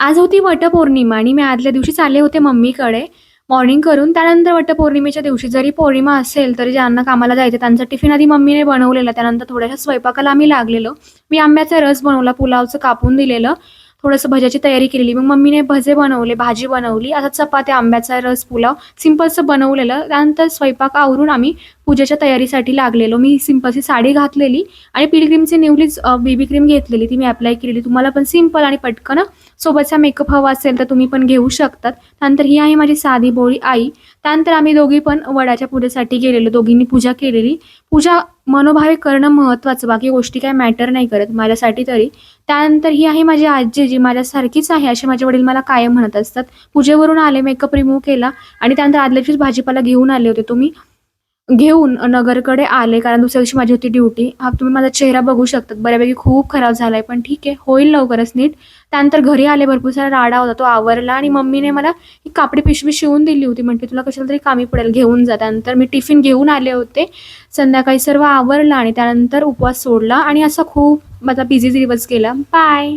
आज होती वटपौर्णिमा आणि मी आदल्या दिवशीच आले होते मम्मीकडे मॉर्निंग करून. त्यानंतर वटपौर्णिमेच्या दिवशी जरी पौर्णिमा असेल, तरी ज्यांना कामाला जायचं त्यांचा टिफिन आधी मम्मीने बनवलेला. त्यानंतर थोड्याशा स्वयंपाकाला आम्ही लागलेलो. मी आंब्याचा रस बनवला, पुलावचं कापून दिलेलं, थोडंसं भज्याची तयारी केलेली. मग मम्मीने भजे बनवले, भाजी बनवली, आता चपात्या, आंब्याचा रस, पुलाव सिंपलचं बनवलेलं. त्यानंतर स्वयंपाक आवरून आम्ही पूजेच्या तयारीसाठी लागलेलो. मी सिंपलची साडी घातलेली आणि पिलग्रीमची न्यूलीच बेबी क्रीम घेतलेली, ती मी अप्लाय केलेली. तुम्हाला पण सिंपल आणि पटकन सोबतचा मेकअप हवा असेल तर तुम्ही पण घेऊ शकतात. त्यानंतर ही आहे माझी साधी भोळी आई. त्यानंतर आम्ही दोघी पण वडाच्या पूजेसाठी गेलेलो, दोघींनी पूजा केलेली. पूजा मनोभावे करणं महत्त्वाचं, बाकी गोष्टी काय मॅटर नाही करत माझ्यासाठी तरी. त्यानंतर ही आहे माझी आजी, जी माझ्यासारखीच आहे असे माझे वडील मला कायम म्हणत असतात. पूजेवरून आले, मेकअप रिमूव्ह केला आणि त्यानंतर आदल्या दिवशीच भाजीपाला घेऊन आले होते. तुम्ही घेऊन नगरकडे आले, कारण दुसऱ्या दिवशी माझी होती ड्युटी. हा तुम्ही माझा चेहरा बघू शकतात, बऱ्यापैकी खूप खराब झालाय, पण ठीक आहे, होईल लवकरच नीट. त्यानंतर घरी आले, भरपूर सारा राडा होता, तो आवरला आणि मम्मीने मला ही कापडी पिशवी शिवून दिली होती. म्हटली तुला कशाला तरी कामी पडेल, घेऊन जा. त्यानंतर मी टिफिन घेऊन आले होते. संध्याकाळी सर्व आवरलं आणि त्यानंतर उपवास सोडला आणि असा खूप माझा बिझी दिवस गेला. बाय.